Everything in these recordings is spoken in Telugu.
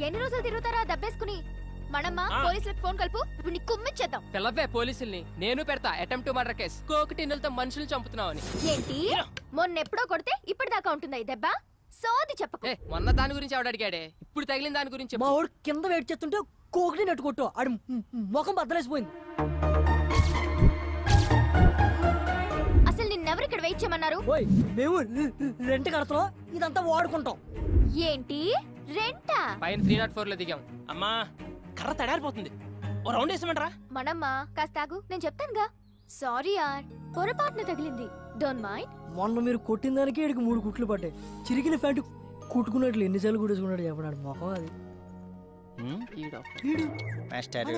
ఎన్ని రోజులు తిరుగుతారా దబ్బేసుకుని? మనమ్మ పోలీసులకు ఫోన్ కలుపు, ఇప్పుడు నీ కుమ్మిచ్చేద్దాం. పిల్లవే పోలీసుల్ని, నేను పెడతా అటెంప్ట్ టు మర్డర్ కేసు. కోకటిన్నులతో మనుషులు చంపుతున్నావని. ఏంటి మొన్నెప్పుడో కొడితే ఇప్పటిదాకా ఉంటుందా ఈ దెబ్బ? సోది చెప్పకు. మొన్న దాని గురించి ఆవిడ అడిగాడే, ఇప్పుడు తగిలిన దాని గురించి. మా వాడు కింద వెయిట్ చేస్తుంటే కోకటి నెట్టుకొట్టు ఆడి ముఖం బద్దలేసిపోయింది. అసలు నిన్నెవరు ఇక్కడ వెయిట్ చేయమన్నారు? మేము రెంట్ కడతాం, ఇదంతా వాడుకుంటాం. ఏంటి రెంటా? పైన 304 లో దిగాం. అమ్మా కర్ర తడారిపోతుంది, ఓ రౌండ్ వేసామంటారా? మనమ్మా కాస్త ఆగు, నేను చెప్తానుగా. సారీ యార్, పొరపాటున తగిలింది, డోంట్ మైండ్. మొన్న మీరు కొట్టిన దానికి ఇక్కడికి 3 కుట్లు పడ్డాయి. చిరిగిన ఫ్యాంట్ కుట్టుకున్నట్లు ఎన్నిసార్లు కుట్టేసుకున్నాడు చెప్పడాడు మొఖం. అది మాస్టర్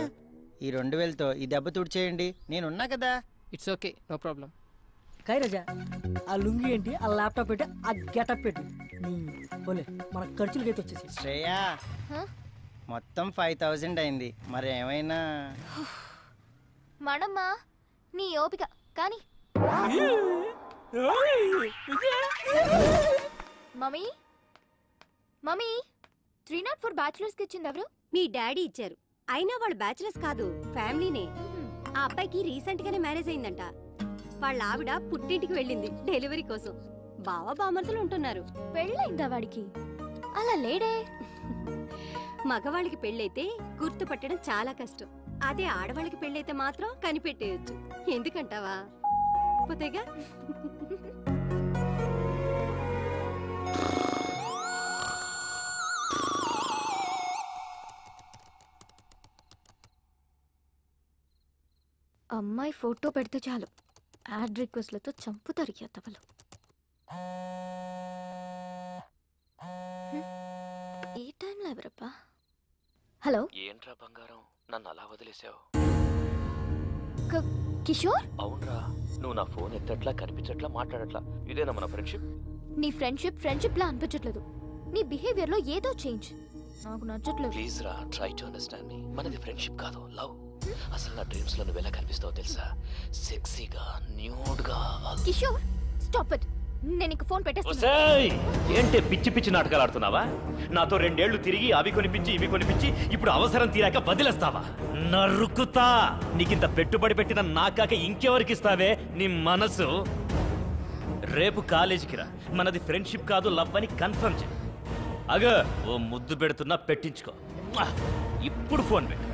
ఈ 2000తో ఈ దెబ్బ తుడిచేయండి, నేనున్నా కదా. It's okay, no problem. కైరాజా ఆ లుంగి ఏంటి, ఆ ల్యాప్టాప్ పెట్టి, ఆ గెటప్ పెట్టి పోలే మన ఖర్చులకైతే వచ్చేసి. శ్రేయా మొత్తం 5000 అయింది, మరి ఏమైనా? మనమ్మా నీ ఓపిక కానీ. మమ్మీ మమ్మీ 304 బ్యాచులర్స్ కి ఇచ్చింది ఎవరు? మీ డాడీ ఇచ్చారు. అయినా వాళ్ళు బ్యాచులర్స్ కాదు, ఫ్యామిలీనే. ఆ అబ్బాయికి రీసెంట్ గానే మ్యారేజ్ అయిందంట. వాళ్ళ ఆవిడ పుట్టింటికి వెళ్ళింది డెలివరీ కోసం. బావ బామర్తులు ఉంటున్నారు. పెళ్ళైందా వాడికి? అలా లేడే. మగవాళ్ళకి పెళ్ళైతే గుర్తుపట్టడం చాలా కష్టం. అదే ఆడవాళ్ళకి పెళ్ళైతే మాత్రం కనిపెట్టేయచ్చు. ఎందుకంటావా? పోతేగా. అమ్మాయి ఫోటో పెడితే చాలు యాడ్ రిక్వెస్ట్లతో చంపుతారు ఎత్తవలు. ఈ టైంలో ఎవరప్పా? హలో, ఏంట్రా బంగారం, నన్ను అలా వదిలేసావు? కిషోర్? అవునరా, నువ్వు నా ఫోన్ ఎత్తట్లా, కనిపించట్లా, మాట్లాడట్లా. ఇదేనా మన ఫ్రెండ్షిప్? నీ ఫ్రెండ్షిప్ లా అనిపించట్లేదు. నీ బిహేవియర్ లో ఏదో చేంజ్ నాకు నచ్చట్లేదు. ప్లీజ్ రా, ట్రై టు అండర్స్టాండ్ మీ. మనది ఫ్రెండ్షిప్ కాదు, లవ్. అసలు నా డ్రీమ్స్ లో నువ్వు ఎలా కనిపిస్తావో తెలుసా? సెక్సీగా, న్యూడ్ గా. కిషోర్ స్టాప్ ఇట్, నేను నీకు ఫోన్ పెట్టేస్తాను. ఏంటే పిచ్చి పిచ్చి నాటకాలు ఆడుతున్నావా? నాతో 2 ఏళ్లు తిరిగి అవి కొనిపించి ఇవి కొనిపించి ఇప్పుడు అవసరం తీరాక వదిలేస్తావా? నరుకుతా. నీకింత పెట్టుబడి పెట్టిన నాకాక ఇంకెవరికి ఇస్తావే నీ మనసు? రేపు కాలేజీకి రా, మనది ఫ్రెండ్షిప్ కాదు లవ్ అని కన్ఫర్మ్ చేయి. అగ ఓ ముద్దు పెడుతున్నా, పెట్టించుకో. ఇప్పుడు ఫోన్ పెట్టు.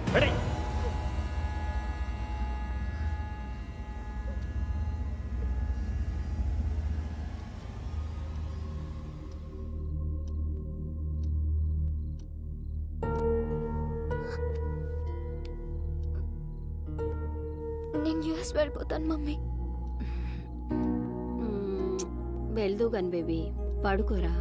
నేను యూఎస్ వెళ్ళిపోతాను మమ్మీ. వెళ్దు గన్ బేబీ, పడుకోరా.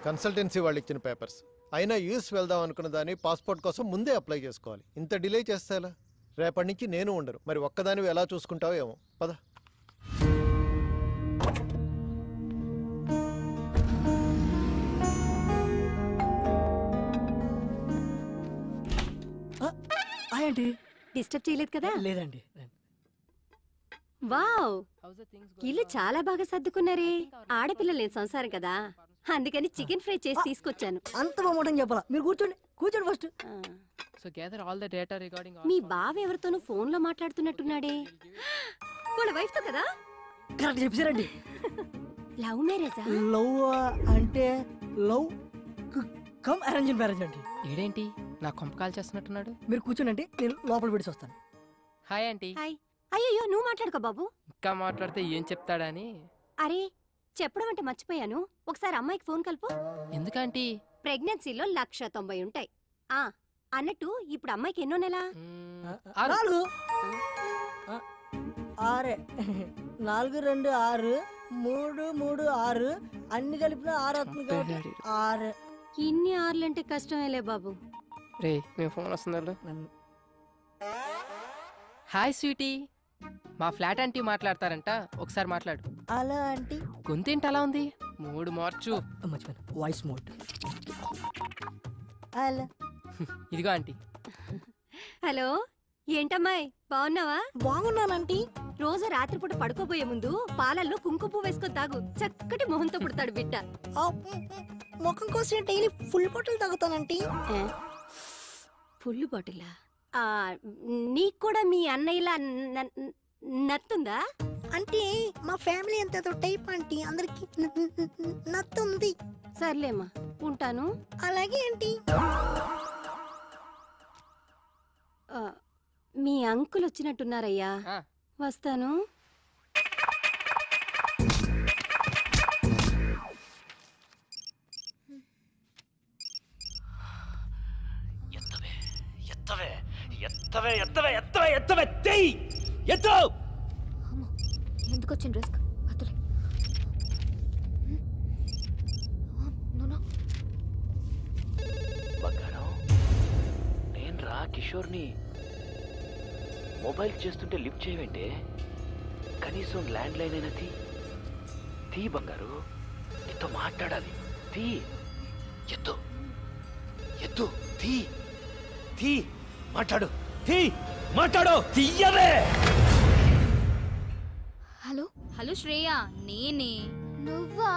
కన్సల్టెన్సీ వాళ్ళు ఇచ్చిన పేపర్స్ అయినా యూఎస్ వెళ్దాం అనుకున్న దాన్ని పాస్పోర్ట్ కోసం ముందే అప్లై చేసుకోవాలి. ఇంత డిలే చేస్తే ఎలా? రేపటి నుంచి నేను ఉండరు, మరి ఒక్కదానివి ఎలా చూసుకుంటావో ఏమో. పద. డిస్టర్బ్ చేయలేదు కదా? లేదండి. వావ్, ఇల్లు చాలా బాగా సర్దుకున్నారే. ఆడపిల్లలు లేని సంసారం కదా, అందుకని చికెన్ ఫ్రై చేసి తీసుకొచ్చాను. అంత బాగుంటం చెప్పాలా? మీరు కూర్చోండి, కూర్చోండి first. So gather all the data regarding. మీ బావ ఎవరితోనూ ఫోన్ లో మాట్లాడుతున్నట్టున్నాడే. వాళ్ళ వైఫ్ తో కదా? కరెక్ట్ చెప్పారండి. లవ్ మ్యారేజా? లవ్ అంటే లవ్ కమ్ అరేంజ్ మ్యారేజ్ అండి. ఏంటి నా కొంప కాల్ చేస్తున్నట్టున్నాడు? మీరు కూర్చోండి, నేను లోపల పెట్టి వస్తాను. Hi aunty. హాయ్. అయ్యో నువ్వు మాట్లాడుకో బాబు. ఇంకా మాట్లాడితే ఏం చెప్తాడని. అరే చెప్పడం అంటే మర్చిపోయాను, ఒకసారి అమ్మాయికి ఫోన్ కలుపు. ఎందుకంటే ప్రెగ్నెన్సీలో 190 ఉంటాయి. అన్నట్టు ఇప్పుడు అమ్మాయికి ఎన్నో నెల? 4 6 4 2 6 3 3 6 అన్ని కలిపిన 6 అవుతుంది కాబట్టి 6. ఇన్ని 6లంటే కష్టమేలే బాబు. రే మేము ఫోన్ వస్తున్నారు. హాయ్ స్వీటీ, మా ఫ్లాట్ ఆంటీ మాట్లాడతారంట, ఒకసారి మాట్లాడు. అలా ఆంటీ గొంతేంటి అలా ఉంది? మూడు మార్చు. మర్చిపోయాను, వాయిస్ మోడ్. అలా ఇదిగో ఆంటీ. హలో, ఏంటమ్మాయి బాగున్నావా? బాగున్నానంటీ. రోజు రాత్రిపూట పడుకోబోయే ముందు పాలల్లో కుంకుమ పువ్వు వేసుకొని తాగు, చక్కటి మొహంతో పుడతాడు బిడ్డ. ముఖం కోసం డైలీ ఫుల్ బాటిల్ తాగుతానంటీ. ఫుల్ బాటిలా? నీకు కూడా మీ అన్నయ్యలా నత్తుందా? అంటే మా ఫ్యామిలీ అంత టైప్ ఆంటీ, అందరికి నత్తుంది. సర్లేమ్మా, ఉంటాను. అలాగే ఆంటీ. మీ అంకుల్ వచ్చినట్టున్నారయ్యా, ఆ, వస్తాను. ఎత్తవే ఎత్తవే ఎత్తవే ఎత్తవే ఎత్తవే ఎత్తవే తెయ్ ఎత్తు. అమ్మో, ఎందుకు వచ్చిన రిస్క్? వద్దులే. బంగారం, నేను రా కిషోర్ని. మొబైల్ చేస్తుంటే లిఫ్ట్ చేయవేంటే? కనీసం ల్యాండ్ లైన్ అయినా తీ బంగారు, నీతో మాట్లాడాలి. తీ, ఎత్తు ఎత్తు, తీ మాట్లాడు, మాట్లాడు, తీయవే. హలో హలో శ్రేయ, నేనే. నువ్వా?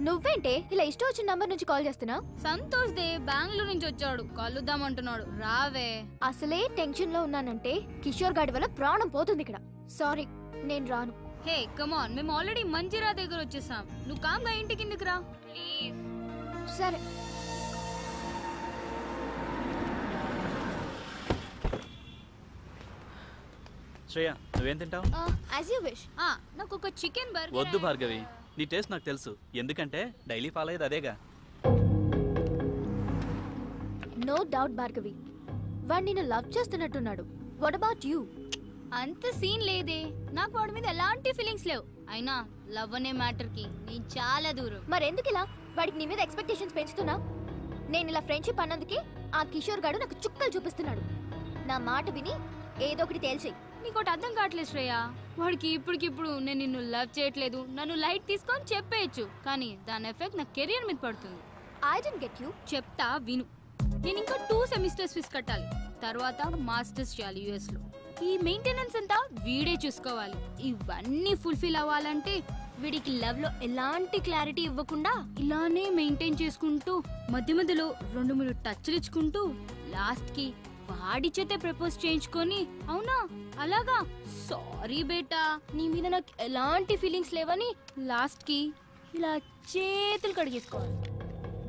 నువ్వేంటే ఇలా ఇష్టం వచ్చిన నంబర్ నుంచి కాల్ చేస్తున్నా? సంతోష్ దే బెంగళూరు నుంచి వచ్చాడు, కలుద్దామంటున్నాడు. రావే. అసలే టెన్షన్ లో ఉన్నానంటే కిషోర్ గాడి వల్ల ప్రాణం పోతుంది ఇక్కడ. సారీ, నేను రాను. హే కమాన్, మేము ఆల్రెడీ మంజిరా దగ్గర వచ్చేసాం. నువ్వు కామ్గా ఇంటి కిందకి రా ప్లీజ్. సరే. శ్రేయ, నువ్వేం తింటావు? As you wish. నాకు ఒక చికెన్ బర్గర్. వద్దు భార్గవి, నీ టేస్ట్ నాకు తెలుసు. ఎందుకంటే డైలీ ఫాలో అయ్యేది అదేగా. నో డౌట్ భార్గవి, వాడు నిన్ను లవ్ చేస్తున్నట్టున్నాడు. What about you? అంత సీన్ లేదే, నాకు వాడి మీద ఎలాంటి ఫీలింగ్స్ లేవు. అయినా లవ్ అనే మ్యాటర్ కి నేను చాలా దూరం. మరెందుకు ఇలా వాడికి నీ మీద ఎక్స్పెక్టేషన్స్ పెంచుతున్నా? నేను ఇలా ఫ్రెండ్షిప్ అన్నందుకే ఆ కిషోర్ గాడు నాకు చుక్కలు చూపిస్తున్నాడు. నా మాట విని ఏదో ఒకటి తేల్చేయి. నీకోటి అర్థం కావట్లేదు శ్రేయ, వాడికి ఇప్పటికిప్పుడు నేను నిన్ను లవ్ చేయట్లేదు, నన్ను లైట్ తీసుకొని చెప్పేయచ్చు, కానీ దాని ఎఫెక్ట్ నా కెరియర్ మీద పడుతుంది. I don't get you. చెప్తా విను. నేను ఇంకా 2 సెమిస్టర్స్ ఫీజు కట్టాలి, తర్వాత మాస్టర్స్ చేయాలి యుఎస్ లో. ఈ మెయింటెనెన్స్ అంతా వీడే చూసుకోవాలి. ఇవన్నీ ఫుల్ఫిల్ అవ్వాలంటే వీడికి లవ్ లో ఎలాంటి క్లారిటీ ఇవ్వకుండా ఇలానే మెయింటైన్ చేసుకుంటూ మధ్య మధ్యలో 2-3 టచ్లు ఇచ్చుకుంటూ లాస్ట్ కి వాడి చేతే ప్రపోజ్ చేయించుకొని. అవునా? అలాగా? సారీ బేటా, నీ మీద నాకు ఎలాంటి ఫీలింగ్స్ లేవని లాస్ట్ కి ఇలా చేతులు కడిగేసుకోవాలి.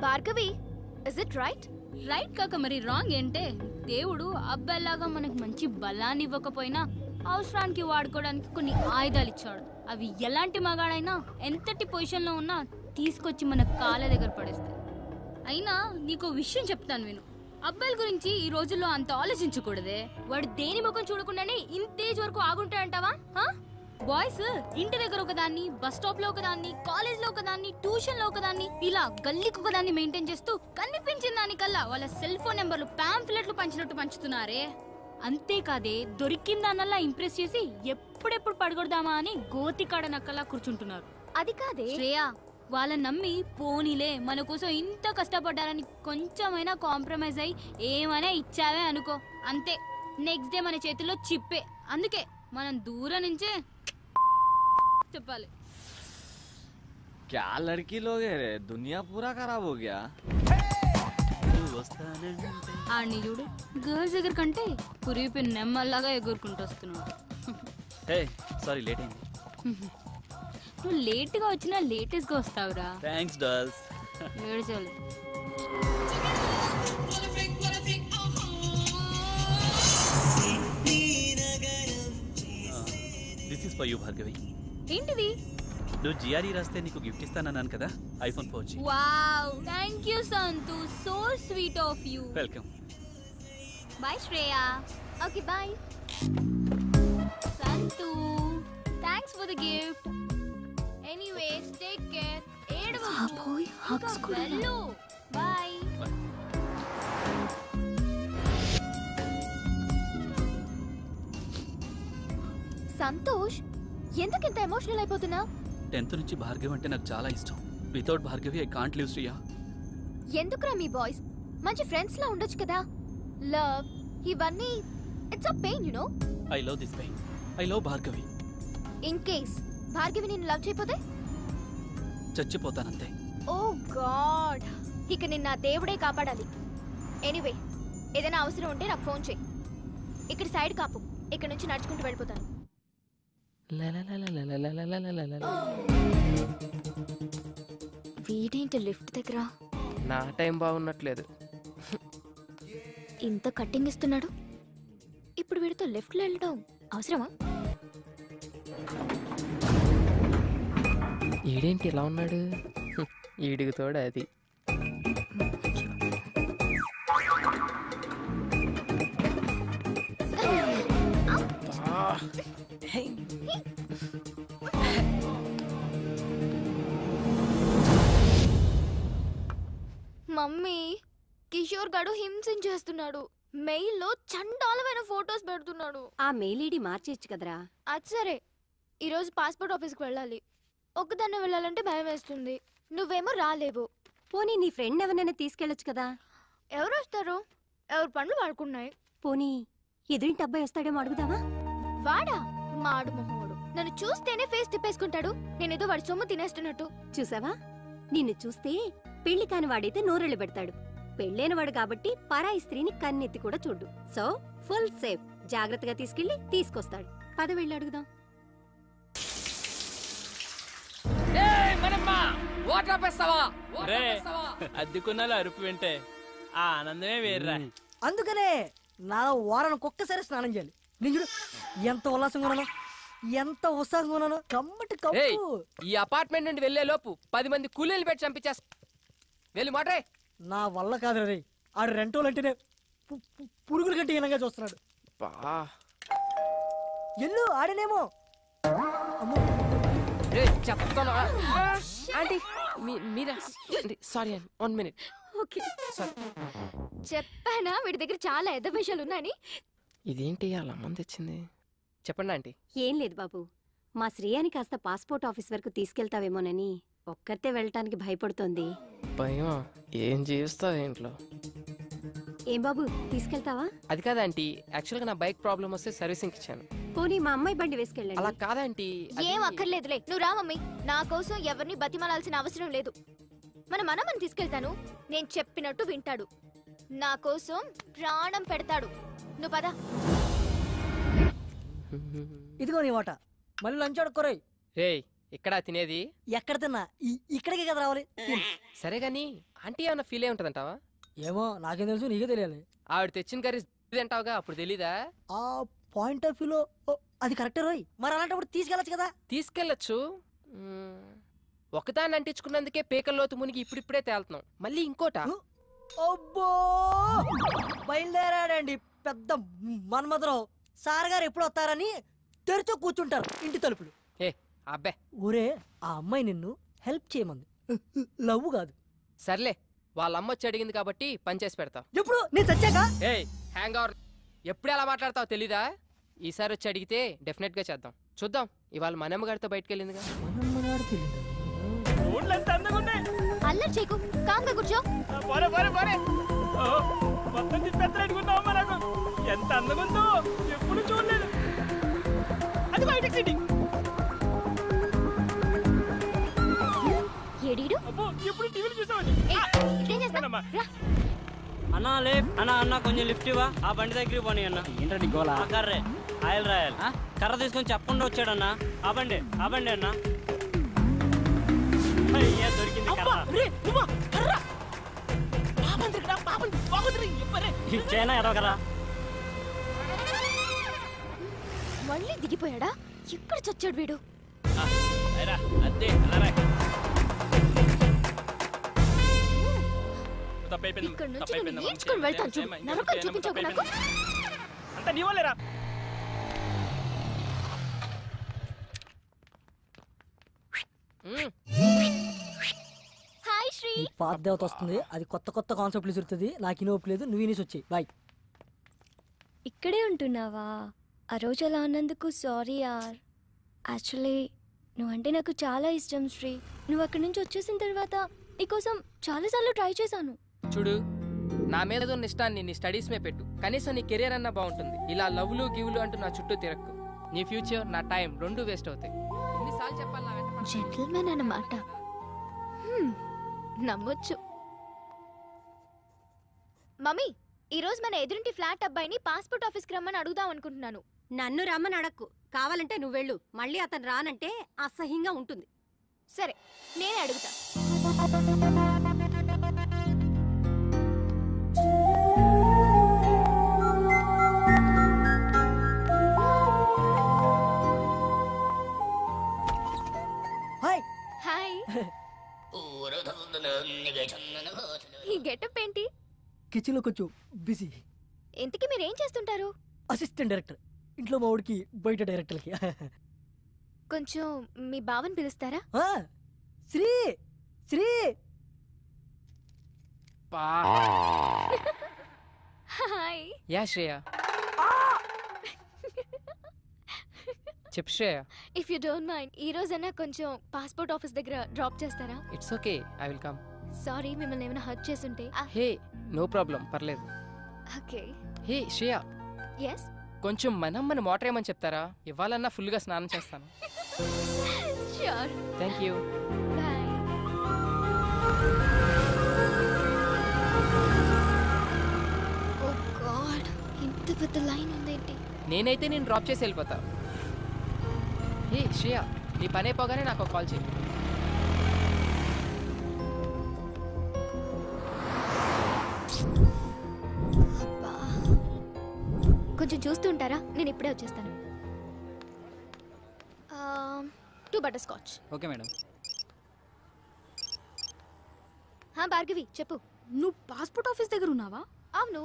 Bhargavi, is it right? Right కాక మరి రాంగ్ ఏంటే? దేవుడు అబ్బాయిలాగా మనకి మంచి బలాన్ని ఇవ్వకపోయినా అవసరానికి వాడుకోవడానికి కొన్ని ఆయుధాలు ఇచ్చాడు. అవి ఎలాంటి మగాడైనా ఎంతటి పొజిషన్లో ఉన్నా తీసుకొచ్చి మన కాళ్ళ దగ్గర పడేస్తాయి. అయినా నీకో విషయం చెప్తాను విను. అబ్బాయిల గురించి ఈ రోజుల్లో అంత ఆలోచించకూడదే. వాడు దేని ముఖం చూడకుండానే ఇంతేజ్ వరకు ఆగుంటాడంటావా? బాయ్స్ ఇంటి దగ్గర ఒకదాన్ని, బస్ స్టాప్ లో ఒకదాన్ని, కాలేజ్ లో ఒకదాన్ని, ట్యూషన్ లో ఒకదాన్ని, ఇలా గల్లీకి ఒకదాన్ని మెయింటైన్ చేస్తూ కనిపించిన దానికల్లా వాళ్ళ సెల్ ఫోన్ నెంబర్లు పాంఫ్లెట్లు పంచినట్టు పంచుతున్నారే. అంతేకాదే దొరికిందానల్లా ఇంప్రెస్ చేసి ఎప్పుడెప్పుడు పడగొడదామా అని గోతికాడ నక్కలా కూర్చుంటున్నారు. అది కాదే శ్రేయ, వాళ్ళని నమ్మి పోనీలే మన కోసం ఇంత కష్టపడ్డారని కొంచెమైనా కాంప్రమైజ్ అయ్యి ఏమైనా ఇచ్చావే అనుకో, అంతే నెక్స్ట్ డే మన చేతిలో చిప్పే. అందుకే మనం దూరం నుంచే చెప్పాలి. क्या लड़की लोग है रे, दुनिया पूरा खराब हो गया. ఆడిని చూడు, గర్ల్స్ దగ్గర కంటే కురిపి నెమ్మల్లాగా ఎగురుకుంటూ వస్తున్నాడు. హే సారీ, లేట్ అయింది. నువ్వు లేట్ గా వచ్చినా లేటెస్ట్ గా వస్తావురా. Thanks dolls. ఏడ్చాలి. This is for you Bhargavi. ఏంటిది? నువ్వు జిఆర్ఈ రాస్తే నీకు గిఫ్ట్ ఇస్తానన్నాను కదా, ఐఫోన్ 4G. Wow, thank you Santhu, so sweet of you. Welcome. Bye Shreya. Okay bye. Santhu, thanks for the gift. Anyways take care. ఏడవకు. హగ్స్ కూడా. వెళ్ళు. బై. సంతోష్, ఎందుకు ఇంత ఎమోషనల్ అయిపోతున్నావు? 10th నుంచి భార్గవి అంటే నాకు చాలా ఇష్టం. Without Bhargavi I can't live Shriya. ఎందుకురా మీ బాయ్స్ మంచి ఫ్రెండ్స్ లా ఉండొచ్చు కదా. లవ్ ఇవన్నీ it's a pain you know. I love this pain. I love Bhargavi. In case Bhargavi నిన్ను లవ్ చేయకపోతే చచ్చిపోతానంతే. ఓ గాడ్, ఇక నిన్న దేవుడే కాపాడాలి. ఎనీవే, ఏదైనా అవసరం ఉంటే నాకు ఫోన్ చేయి. ఇక్కడ సైడ్ కాపు, ఇక్కడ నుంచి నడుచుకుంటూ వెళ్ళిపోతాను. వీడేంటి లిఫ్ట్ దగ్గర నా టైం బాగున్నట్లేదు. ఇంత కట్టింగ్ ఇస్తున్నాడు, ఇప్పుడు వీడితో లెఫ్ట్లో వెళ్ళడం అవసరమా? ఈడేంటి ఇలా ఉన్నాడు? ఈడికి తోడు అది. మమ్మీ, కిషోర్ గాడు హింసించేస్తున్నాడు. మెయిల్లో చండాలమైన ఫొటోస్ పెడుతున్నాడు. ఆ మెయిల్ ఐడి మార్చేయచ్చు కదరా. అది సరే, ఈరోజు పాస్పోర్ట్ ఆఫీస్కి వెళ్ళాలి. ఒక్కదాన్నే వెళ్ళాలంటే భయం వేస్తుంది. నువ్వేమో రాలేవు. పోనీ నీ ఫ్రెండ్ ఎవరినైనా తీసుకెళ్ళొచ్చు కదా. ఎవరు వస్తారు? ఎవరు పనులు వాడుకున్నాయి. పోనీ ఎదురింటి అబ్బాయి వస్తాడేమో అడుగుదావా? వాడా? మాడు మొహోడు. నన్ను చూస్తేనే ఫేస్ తిప్పేసుకుంటాడు. నేనేదో వాడి సొమ్ము తినేస్తున్నట్టు. చూసావా, నిన్ను చూస్తే పెళ్లి కాని వాడైతే నోరెళ్ళు పెడతాడు. పెళ్ళైన వాడు కాబట్టి పరాయి స్త్రీని కన్నెత్తి కూడా చూడు. So full safe. జాగ్రత్తగా తీసుకెళ్లి తీసుకొస్తాడు. పద వెళ్ళి అడుగుదాం. అద్దెకున్నాలో అరుపు వింటే ఆ ఆనందమే వేర్రా. అందుకనే నా వారానికి ఒక్కసారి స్నానం చేయాలి. నేను చూడు ఎంత ఉల్లాసంగా ఉన్నాను, ఎంత ఉత్సాహంగా ఉన్నాను. కమ్మటి కప్పు. ఈ అపార్ట్మెంట్ నుండి వెళ్లే లోపు 10 మంది కూలీలు పెట్టి చంపించేస్తా. వెళ్ళి మాట్రే. నా వల్ల కాదు రే. ఆడు రెంటోలు అంటేనే పురుగుల కంటే హీనంగా చూస్తున్నాడు. ఎల్లు ఆడనేమో. చెప్తాను ఆంటీ, మీరా? సారీ అండి, 1 minute. ఓకే, చెప్పానా వీడి దగ్గర చాలా ఎద్ద విషయాలు ఉన్నాయని. ఇదేంటి అలా మంది తెచ్చింది? చెప్పండి ఆంటీ. ఏం లేదు బాబు, మా శ్రేయాని కాస్త పాస్పోర్ట్ ఆఫీస్ వరకు తీసుకెళ్తావేమోనని ఒక్కరితే వెళ్ళటానికి భయపడుతోంది. భయం? ఏం చేస్తావు ఇంట్లో? ఏం బాబు, తీసుకెళ్తావా? అది కాదంటీ, యాక్చువల్గా నా బైక్ ప్రాబ్లం వస్తే సర్వీసింగ్ ఇచ్చాను. పోనీ మా అమ్మాయి బండి వేసుకెళ్ళండి. అలా కాదంటీ. ఏం అక్కర్లేదులే, నువ్వు రా మమ్మీ. నా కోసం ఎవరిని బతిమాలాల్సిన అవసరం లేదు. మన మనమని తీసుకెళ్తాను. నేను చెప్పినట్టు వింటాడు. నా కోసం ప్రాణం పెడతాడు. నువ్వు పద. ఇదిగో నీ వాట. మళ్ళీ లంచ్ ఆడుకోరాయి. రే, ఇక్కడ తినేది? ఎక్కడ తిన్నా ఇక్కడికే కదా రావాలి. సరే గాని ఆంటీ ఏమన్నా ఫీల్ అయి ఉంటదంటావా? ఏమో, నాకేం తెలుసు, నీకే తెలియాలి. ఆవిడ తెచ్చిన కర్రీ తింటావుగా, అప్పుడు తెలీదా? ఆ పాయింట్ ఆఫ్ వ్యూలో అది కరెక్టే రోయ్. మరి అలాంటప్పుడు తీసుకెళ్ళచ్చు కదా. తీసుకెళ్ళచ్చు. ఒకదాన్ని అంటించుకున్నందుకే పేకల్లోతు మునిగి ఇప్పుడిప్పుడే తేలుతున్నాం. మళ్ళీ ఇంకోట. అబ్బో, బయలుదేరాడండి పెద్ద మన్మధరావు. సార్ గారు ఎప్పుడు వస్తారని తెరిచో కూర్చుంటారు ఇంటి తలుపులు. ఏ అబ్బే, ఊరే ఆ అమ్మాయి నిన్ను హెల్ప్ చేయమంది, లవ్ కాదు. సర్లే, వాళ్ళ అమ్మ వచ్చి అడిగింది కాబట్టి పని చేసి పెడతావు. ఎప్పుడు నేను చచ్చాక? ఏ హ్యాంగ్ అవర్, ఎప్పుడు ఎలా మాట్లాడతావు తెలీదా? ఈసారి వచ్చి అడిగితే డెఫినెట్ గా చేద్దాం. చూద్దాం, ఇవాళ మనమ్మ గారితో బయటకు వెళ్ళిందిగా. అల్లరి చేయకు, కాంగా కూర్చో. ఎంత అందగుందో ఎప్పుడు చూడలేదు. అది బయట సిటీ. ఏడీడు ఎప్పుడు టీవీలు చూసావని. అన్నా లేఫ్ అన్నా కొంచెం లిఫ్ట్ ఇవ్వా. ఆ బండి దగ్గరికి పోనీ అన్న. ఏంటండి గోలా? కర్రే ఆయిల్ రాయాలి. కర్ర తీసుకొని చెప్పకుండా వచ్చాడన్నా. ఆ బండి అన్న. అయ్యా దొరికింది ఇచ్చేనా ఎదవకరా. మళ్ళీ దిగిపోయాడా? ఎక్కడ చచ్చాడు వీడు? ఇక్కడ నుంచి నేను నేర్చుకుని వెళ్తాను. చూడు, నరకం చూపించకు నాకు. అంత నీ వాళ్ళేరా. హాయ్ శ్రీ. పాత దేవత వస్తుంది, అది కొత్త కొత్త కాన్సెప్ట్లు విసురుతుంది. నాకు ఇనోపు లేదు, నువ్వు ఇనేసి వచ్చాయి. బాయ్. ఇక్కడే ఉంటున్నావా? ఆ రోజు అలా అన్నందుకు సారీ యార్. యాక్చువల్లీ నువ్వంటే నాకు చాలా ఇష్టం శ్రీ. నువ్వు అక్కడి నుంచి వచ్చేసిన తర్వాత నీకోసం చాలాసార్లు ట్రై చేశాను. చూడు, నా మీద ఉన్న ఇష్టాన్ని నీ స్టడీస్ మీద పెట్టు. కనీసం నీ కెరీర్ అన్నా బాగుంటుంది. ఇలా లవ్లు గివ్లు అంటూ నా చుట్టూ తిరక్కు. నీ ఫ్యూచర్ నా టైం రెండు వేస్ట్ అవుతాయి. ఎన్నిసార్లు చెప్పాలి నా వెంట పడకు. జెంటిల్మెన్ అన్నమాట. నమ్మొచ్చు. మమ్మీ, ఈ రోజు మన ఎదురింటి ఫ్లాట్ అబ్బాయిని పాస్పోర్ట్ ఆఫీస్కి రమ్మని అడుగుదాం అనుకుంటున్నాను. నన్ను రమ్మని అడక్కు, కావాలంటే నువ్వు వెళ్ళు. మళ్ళీ అతను రానంటే అసహ్యంగా ఉంటుంది. సరే, నేనే అడుగుతా. హాయ్. హాయ్. ఈ గెటప్ ఏంటి? కిచెన్లో కొంచెం బిజీ. ఇంతకీ మీరు ఏం చేస్తుంటారు? Assistant director. ఇంట్లో మా ఊడికి బయట డైరెక్టర్కి. కొంచెం మీ బావని పిలుస్తారా? శ్రీ శ్రీ. హాయ్. యా శ్రేయ. చెప్పు Shreya. If you don't mind, ఈ రోజైనా కొంచెం పాస్పోర్ట్ ఆఫీస్ దగ్గర డ్రాప్ చేస్తారా? It's okay, I will come. Sorry, మిమ్మల్ని ఏమైనా హర్ట్ చేసుంటే. హే, నో ప్రాబ్లం, పర్లేదు. ఓకే. Hey Shreya, yes. కొంచెం మన మోటర్ ఏమని చెప్తారా? ఇవ్వాలన్నా ఫుల్గా స్నానం చేస్తాను. Sure. Thank you. Bye. Oh God, ఇంత పెద్ద లైన్ ఉందేంటి? నేనైతే నేను డ్రాప్ చేసి వెళ్ళిపోతా. హే శ్రేయ, నీ పని అయిపోగానే నాకు కాల్ చేయి. కొంచెం చూస్తూ ఉంటారా? నేను ఇప్పుడే వచ్చేస్తాను. 2 butter scotch. Okay madam. Bhargavi, చెప్పు. నువ్వు పాస్పోర్ట్ ఆఫీస్ దగ్గర ఉన్నావా? అవును,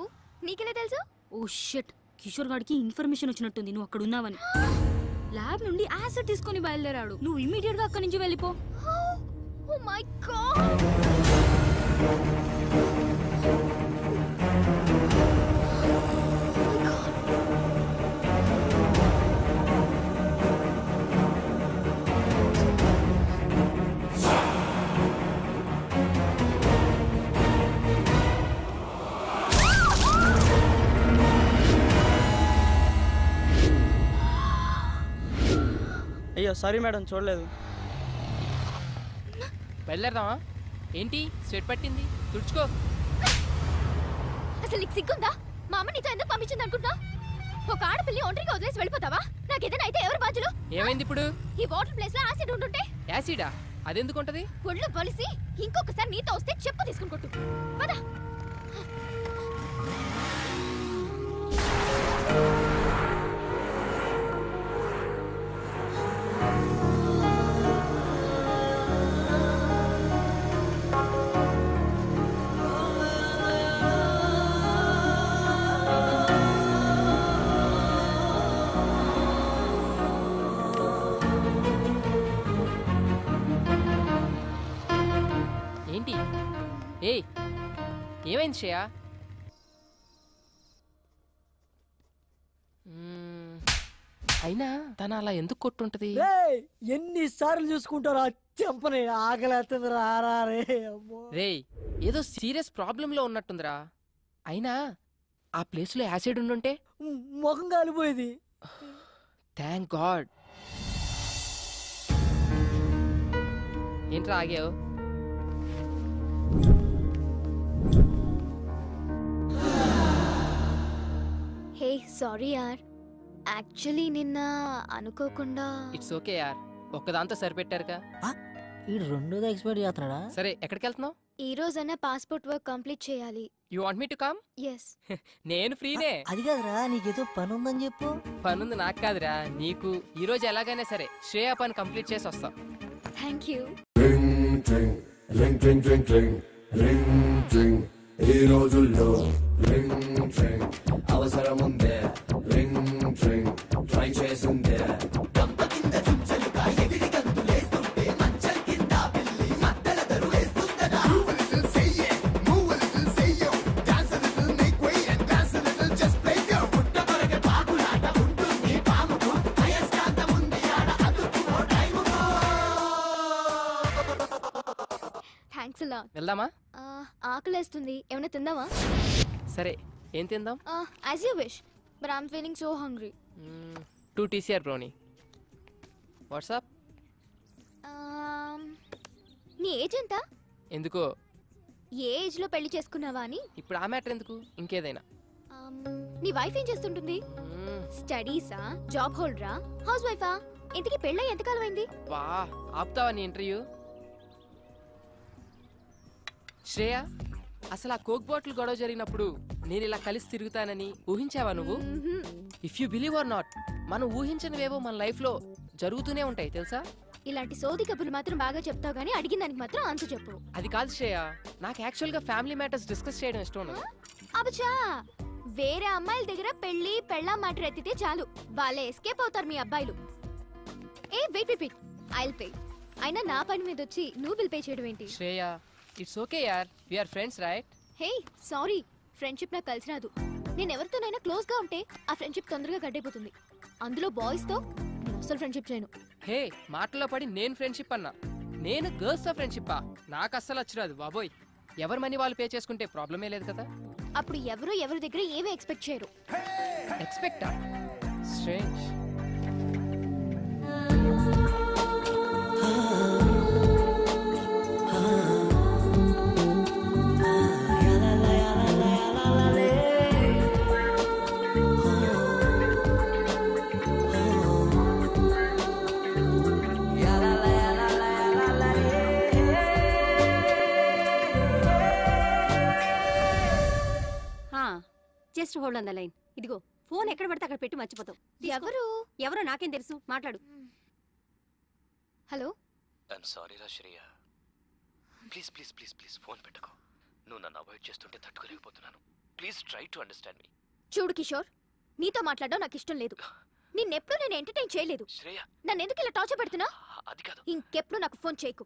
నీకెలా తెలుసు? ఓ షిట్, కిషోర్ గాడికి ఇన్ఫర్మేషన్ వచ్చినట్టుంది నువ్వు అక్కడ ఉన్నావని. ల్యాబ్ నుండి యాసిడ్ తీసుకొని బయలుదేరాడు. నువ్వు ఇమీడియట్ గా అక్కడి నుంచి వెళ్ళిపో. Oh my God. అయ్యో సారీ మేడం, చూడలేదు. బయలుదేరదామా? ఏంటి స్వెట్ పట్టింది? తుడుచుకో. అసలు నీకు సిగ్గుందా? మా అమ్మ నీతో ఎందుకు పంపించింది అనుకుంటా? ఒక ఆడపిల్లి ఒంటరిగా వదిలేసి వెళ్ళిపోతావా? నాకేదైనా అయితే ఎవరు బాధ్యులు? ఏమైంది ఇప్పుడు? ఈ వాటర్ ప్లేస్ లో యాసిడ్ ఉంటుంటే. యాసిడా? అదెందుకు ఉంటది? ఒళ్ళు బలిసి ఇంకొకసారి నీతో వస్తే చెప్పు తీసుకుని కొట్టు. పద. ఏంటి? ఏయ్, ఏమైంది శ్రేయ? అయినా తన అలా ఎందుకు కొట్టుంటది? ఎన్నిసార్లు చూసుకుంటారా చెంపని? ఆకలేస్తుంది రారా రే. రేయ్, ఏదో సీరియస్ ప్రాబ్లం లో ఉన్నట్టుందిరా. అయినా ఆ ప్లేస్ లో యాసిడ్ ఉండుంటే ముఖం కాలిపోయేది. Thank God. ఏంట్రా ఆగావు? హే సారీ యార్, యాక్చువల్లీ నిన్న అనుకోకుండా. ఇట్స్ ఓకే యార్, ఒక్కదాంతో సరిపెట్టారుగా. ఈ రెండోది ఎక్స్పైర్ చేస్తున్నాడా? సరే, ఎక్కడికి వెళ్తున్నావు? ఈ రోజైనా పాస్పోర్ట్ వర్క్ కంప్లీట్ చేయాలి. You want me to come? Yes. నేను ఫ్రీనే. అది కాదురా, నీకేదో పని ఉందని చెప్పు. పనుంది నాకు కాదురా, నీకు. ఈ రోజు ఎలాగైనా సరే శ్రేయ పని కంప్లీట్ చేసి వస్తాం. Thank you. ఈ రోజుల్లో అవసరం ఉందే, ట్రై చేసిందే. థ్యాంక్స్ అలా. వెళ్దామా? ఆకలేస్తుంది, ఏమైనా తిందామా? సరే, ఏం తిందాం? As you wish, but I'm feeling so hungry. 2 TCR brownie. WhatsApp? నీ ఏజ్ ఎంత? ఎందుకో? ఏ ఏజ్లో పెళ్లి చేసుకున్నావా అని. ఇప్పుడు ఆ మ్యాటర్ ఎందుకు, ఇంకేదైనా. నీ వైఫ్ ఏం చేస్తుంటుంది? స్టడీసా, జాబ్ హోల్డరా, హౌస్ వైఫా? ఇంతకీ పెళ్ళై ఎంతకాలం అయింది? వా, ఆపుతావా నీ ఇంటర్వ్యూ? శ్రేయ, అసలు ఆ కోక్ బాటిల్ గొడవ జరిగినప్పుడు నేను ఇలా కలిసి తిరుగుతానని ఊహించావా నువ్వు? If you believe are not, మనం ఊహించనివేవో మన లైఫ్ లో జరుగుతూనే ఉంటాయి తెలుసా. ఇలాంటి సోది కబుర్లు మాత్రం బాగా చెప్తావు గానీ అడిగిన దానికి మాత్రం ఆన్సర్ చెప్పు. అది కాదు శ్రేయ, నాకు యాక్చువల్ గా ఫ్యామిలీ మ్యాటర్స్ డిస్కస్ చేయడం ఇష్టం ఉండదు. అబచా, వేరే అమ్మాయిల దగ్గర పెళ్లి పెళ్ళా మ్యాటర్ ఎత్తితే చాలు, వాళ్ళే ఎస్కేప్ అవుతారు మీ అబ్బాయిలు. Hey wait wait wait, I'll pay. అయినా నా పని మీద వచ్చి నువ్వు బిల్ పే చేయడం ఏంటి? శ్రేయ, ఇట్స్ ఓకే యార్, we are friends right? Hey sorry, friendship నాకు కలిసి రాదు. నేను ఎవరితోనైనా క్లోజ్ గా ఉంటే ఆ ఫ్రెండ్షిప్ తొందరగా గడ్డైపోతుంది. అందులో బాయ్స్ తో నేను అసలు ఫ్రెండ్షిప్ చేయను. హే, మాటల్లో పడి నేను ఫ్రెండ్షిప్ అన్నా, నేను గర్ల్స్ తో ఫ్రెండ్షిప్ నాకు అస్సలు వచ్చిరాదు బాబోయ్. ఎవరి మనీ వాళ్ళు పే చేసుకుంటే ప్రాబ్లమే లేదు కదా. అప్పుడు ఎవరు ఎవరి దగ్గర ఏమీ ఎక్స్పెక్ట్ చేయరు. ఎక్స్పెక్టా? Strange. Just hold on the line. ఇదిగో ఫోన్ ఎక్కడ పడితే అక్కడ పెట్టి మర్చిపోతావు. ఎవరో నాకేం తెలుసు, మాట్లాడు. హలో. ఐఎమ్ సారీ రా Shreya, please please please please phone పెట్టుకో. నువ్వు నన్ను అవాయిడ్ చేస్తుంటే తట్టుకోలేకపోతున్నాను. ప్లీజ్ ట్రై టు అండర్స్టాండ్ మీ. చూడు కిషోర్, నీతో మాట్లాడడం నాకు ఇష్టం లేదు. నిన్నెప్పుడు నేను ఎంటర్టైన్ చేయలేదు. నన్ను ఎందుకు ఇలా టార్చర్ పెడుతున్నా? అది కాదు, ఇంకెప్పుడు నాకు ఫోన్ చేయకు.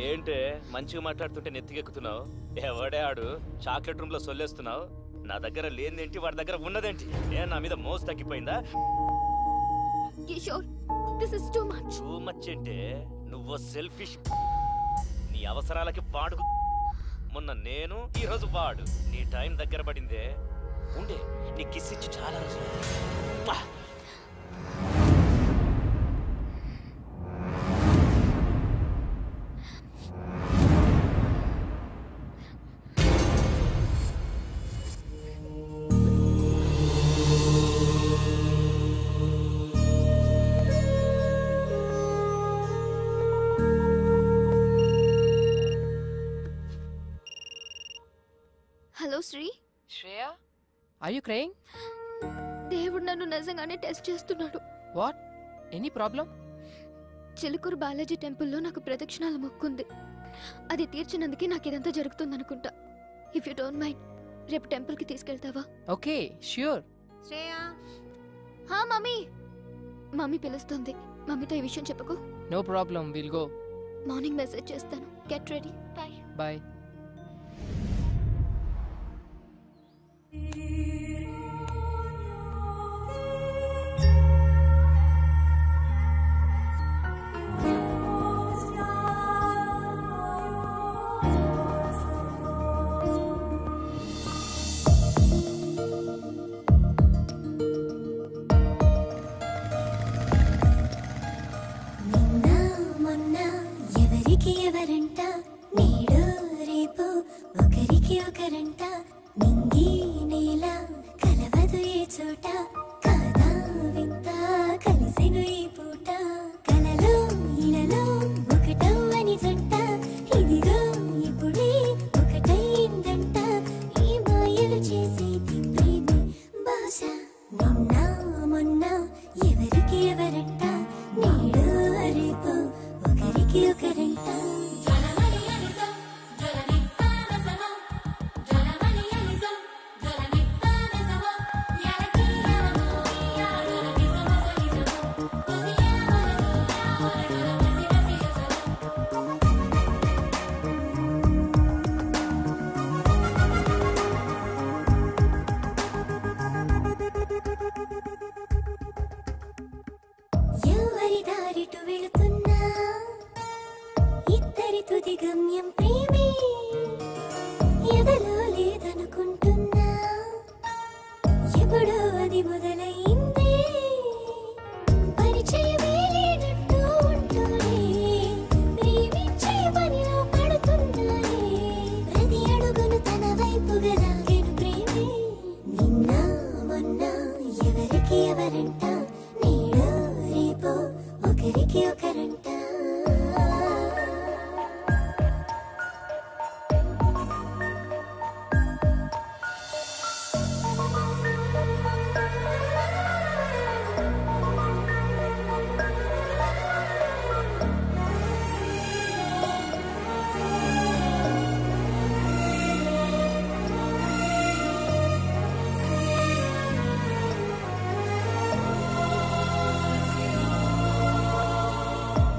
ఏంటే మంచిగా మాట్లాడుతుంటే నెత్తికెక్కుతున్నావు? ఎవడే ఆడు చాక్లెట్ రూమ్ లో సొల్లేస్తున్నావు? నా దగ్గర లేనిదేంటి, వాడి దగ్గర ఉన్నదేంటి? నా మీద మోస్ తగ్గిపోయిందా? Kishore, this is too much. Too much అంటే నువ్వు సెల్ఫిష్. నీ అవసరాలకి వాడు. మొన్న నేను, ఈ రోజు వాడు. నీ టైం దగ్గర పడిందే. ఉండే నీ కిస్ ఇచ్చి చాలా రోజులు. Hello Sri. Shreya, are you crying? దేవుడు నన్ను నిజంగానే టెస్ట్ చేస్తున్నాడు. What? Any problem? Chilkur Balaji టెంపుల్లో నాకు ప్రదక్షిణాల మొక్కుంది. అది తీర్చినందుకే నాకు ఇదంతా జరుగుతుందనుకుంటా. ఇఫ్ యూ డోంట్ మైండ్, రేపు టెంపుల్కి తీసుకెళ్తావా? Okay, sure. శ్రేయా. హా మమ్మీ. మమ్మీ పిలుస్తుంది. మమ్మీతో ఈ విషయం చెప్పకు. No problem, will go. Morning message చేస్తాను. Get ready. బై. బై. ఎవరంట నేడు రేపు ఒకరికి ఒకరంట నింగి నేల కలవదు ఏ చోట కాదా వింత కలిసెను ఈ పూట కలలో ఇలలో ఒకటవ్వని జంట ఇదిగో ఇప్పుడే ఒకటైందంట ఈ మాయలు చేసేది ప్రేమే బహుశా నిన్న మొన్న ఎవరికి ఎవరంట నేడు రేపు ఒకరికి ఒకరంట ఎవరి దారిటు వెళుతున్నా ఇద్దరి తుది గమ్యం ప్రేమే ఎప్పుడు అది మొదలైంది పరిచయమే లేనట్టు ఉంటూనే ప్రేమించే పనిలో పడుతున్నానే ప్రతి అడుగును తన వైపుగా లాగెను ప్రేమే నిన్న మొన్న ఎవరికి ఎవరంట నేడు రేపు ఒకరికి ఒకరంట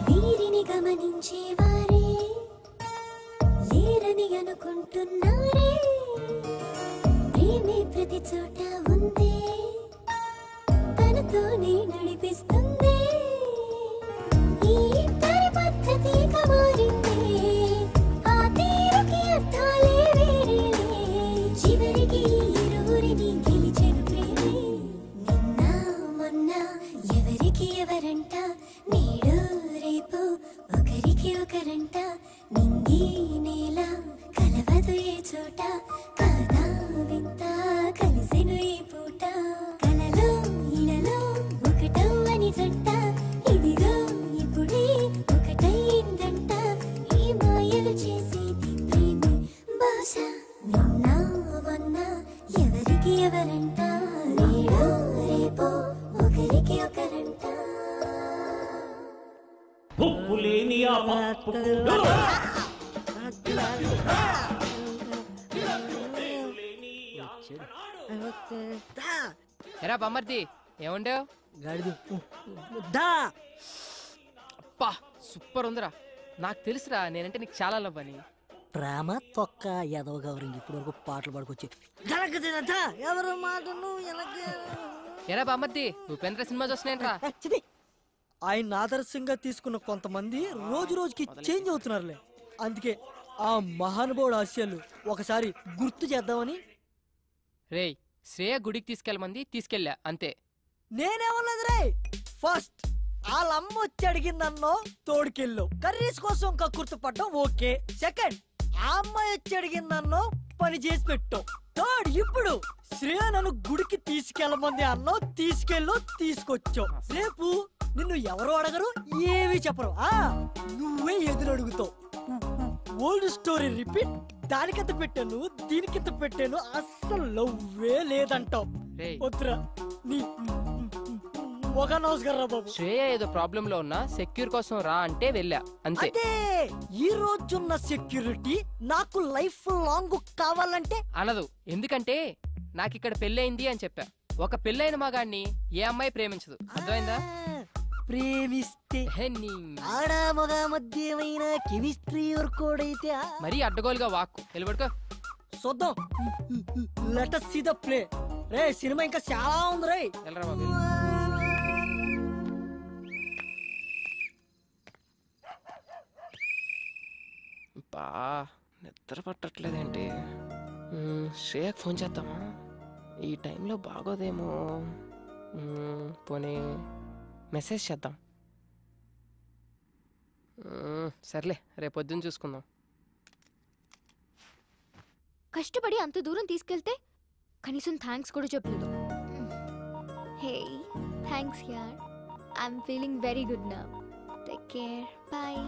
వీరిని గమనించేవారే లేరని అనుకుంటున్నారే ప్రేమే ప్రతి చోట ఉందే తనతోనే నడిపిస్తుంది ఈ ఇద్దరి పద్ధతి మారిందే ఆ తీరుకి అర్థాలే వేరేలే చివరికి ఇరువురిని గెలిచెను ప్రేమే నిన్న మొన్న ఎవరికి ఎవరంట నేడు రేపు ఒకరికి ఒకరంట నింగి నేల కలవదు ఏ చోట కాదా వింత కలిసెను ఈ పూట కలలో ఇలలో ఒకటవ్వని జంట ఇదిగో ఇప్పుడే ఒకటైందంట ఈ మాయలు చేసేది ప్రేమే బహుశా నిన్న మొన్న ఎవరికి ఎవరంట నేడు రేపు ఒకరికి ఒకరంట ఉప్పు లేని ఆ పప్పు ఎరా బొమ్మర్ది ఏముండేవు గాడిది అప్పా సూపర్ ఉందిరా నాకు తెలుసురా నేనంటే నీకు చాలా లవ్ అని ప్రేమ తొక్క ఎదవ గౌరింగ్ ఇప్పటి వరకు పాటలు పాడుకొచ్చి ఎవరు మాటను ఎరా బామ్మర్ది ఉపేంద్ర సినిమా చూస్తున్నాయంట్రా ఆయన ఆదర్శంగా తీసుకున్న కొంతమంది రోజు రోజుకి చేంజ్ అవుతున్నారులే అందుకే ఆ మహానుభావుడు ఆశయాలు ఒకసారి గుర్తు చేద్దామని రేయ్ శ్రేయ గుడికి తీసుకెళ్ళమంది తీసుకెళ్ళా అంతే నేనేమన్నది రే ఫస్ట్ వాళ్ళ అమ్మ వచ్చి అడిగిందన్నో తోడుకెళ్ళు కర్రీస్ కోసం కక్కుర్తి పడ్డం ఓకే సెకండ్ ఆ అమ్మాయి వచ్చి అడిగిందన్నో పని చేసి పెట్టు థర్డ్ ఇప్పుడు శ్రేయ నన్ను గుడికి తీసుకెళ్ళమంది అన్నో తీసుకెళ్ళు తీసుకొచ్చావు రేపు నిన్ను ఎవరు అడగరు ఏమీ చెప్పరు నువ్వే ఎదురు అడుగుతావు ఓల్డ్ స్టోరీ రిపీట్ దానికింత పెట్టాను దీనికింత పెట్టాను అస్సలు లవ్వే లేదంటావు వద్దురా నీ ఒక నమస్కారం బాబు శ్రేయ ఏదో ప్రాబ్లం లో ఉన్నా సెక్యూర్ కోసం రా అంటే వెళ్ళా అంతే ఈ రోజున్న సెక్యూరిటీ నాకు లైఫ్ లాంగ్ కావాలంటే అనదు ఎందుకంటే నాకు ఇక్కడ పెళ్ళయింది అని చెప్పా ఒక పెళ్ళైన మగాన్ని ఏ అమ్మాయి ప్రేమించదు అర్థమైందా ప్రేమిస్తే ఆడ మగ మధ్యమైన కెమిస్ట్రీ వర్కౌట్ అయితే మరీ అడ్డగోలుగా వాక్కు నిలబడుకో చూద్దాం let us see the play ray cinema ఇంకా చాలా ఉంది రే వెళ్ళరా బాబు బా నిద్ర పట్టట్లేదేంటి శ్రేయకు ఫోన్ చేద్దామా ఈ టైంలో బాగోదేమో పోనీ మెసేజ్ చేద్దాం సర్లే రేపు పొద్దున్న చూసుకుందాం కష్టపడి అంత దూరం తీసుకెళ్తే కనీసం థ్యాంక్స్ కూడా చెప్పలేదు హే థ్యాంక్స్ యార్ I'm feeling very good now take care bye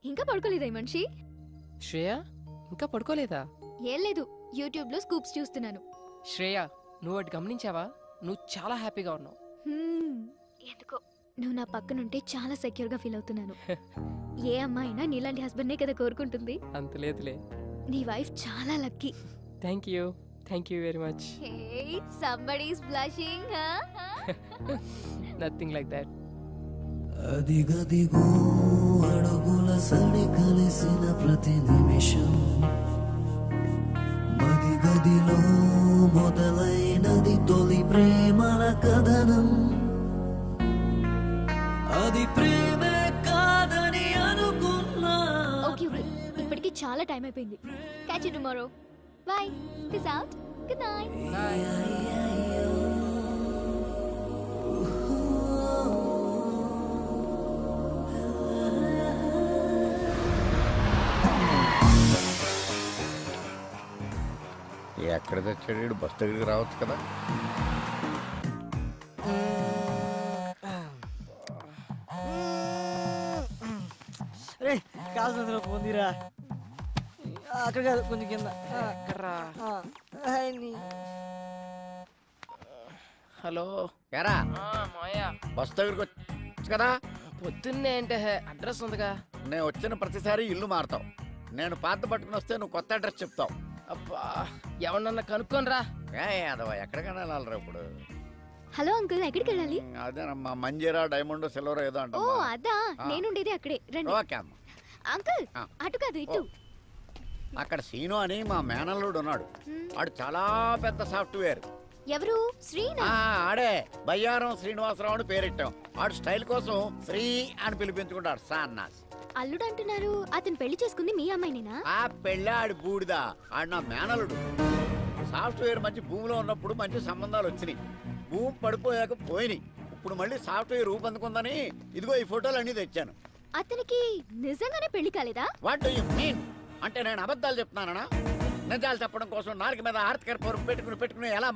ఇంకా పడుకోలేదా ఈ మనిషి శ్రేయ ఇంకా పడుకోలేదా ఏం లేదు యూట్యూబ్ లో స్కూప్స్ చూస్తున్నాను శ్రేయ నువ్వు అటు గమనించావా నువ్వు చాలా హ్యాపీగా ఉన్నావు ఎందుకో నువ్వు నా పక్కనుంటే చాలా సెక్యూర్ గా ఫీల్ అవుతున్నాను ఏ అమ్మాయినా నీలాంటి హస్బెండ్ కదా కోరుకుంటుంది అంత లేదులే నీ వైఫ్ చాలా lucky thank you very much Hey, somebody is blushing, huh? Nothing like that అదిగదిగో అడుగుల సడి కలిసిన ప్రతి నిమిషం మదిగదిలో మొదలైనది తొలి ప్రేమల కథనం చాలా టైం అయిపోయింది. Catch you tomorrow. By. Peace out. Good night. ఎక్కడ తెచ్చాడు? బస్ దగ్గరికి రావచ్చు కదా. రే కాల్సిన పొందిరా. అక్కడ కాదు, కొంచెం కింద. హలో ఎరా మాయా, బస్ దగ్గరికి వచ్చు కదా. పొద్దున్నే అంటే అడ్రస్ ఉందిగా. నేను వచ్చిన ప్రతిసారి ఇల్లు మారుతావు. నేను పాత పట్టుకుని వస్తే నువ్వు కొత్త అడ్రస్ చెప్తావు. అబ్బా, ఎవరన్నా కనుక్కోనరా. అదవా ఎక్కడికైనా వెళ్ళాలరా ఇప్పుడు. హలో అంకుల్, ఎక్కడికి వెళ్ళాలి? అదేనమ్మా, మంజీరా డైమండ్ సిల్వర్ ఏదో అంట. ఓ అదా, నేనుండేది అక్కడే. రండి. ఓకే అమ్మా. అంకుల్ అటు కాదు, ఇటు. అక్కడ సీను అని మా మేనల్లుడు ఉన్నాడు. ఆడు చాలా పెద్ద సాఫ్ట్వేర్. ఎవరు? శ్రీనా? ఆడే బయ్యారం శ్రీనివాసరావు అని పేరెట్టాం. ఆడు స్టైల్ కోసం శ్రీ అని పిలిపించుకుంటాడు. సాన్నాస్ అల్లుడు అంటున్నారు. అతను పెళ్లి చేసుకుంది మీ అమ్మాయినేనా? ఆ పెళ్ళి ఆడి బూడిదా. ఆడు నా మేనలుడు. సాఫ్ట్వేర్ మంచి భూమిలో ఉన్నప్పుడు మంచి సంబంధాలు వచ్చినాయి. భూమి పడిపోయాక పోయినాయి. ఇప్పుడు మళ్ళీ సాఫ్ట్వేర్ రూపొందుకుందని ఇదిగో ఈ ఫోటోలు అన్ని తెచ్చాను. అతనికి నిజంగానే పెళ్లి కాలేదా? What do you mean? అంటే నేను అబద్ధాలు చెప్తున్నానా? నిజాలు చెప్పడం కోసం నాలుగు మీద ఆర్తికర పొరుగు పెట్టుకుని ఎలా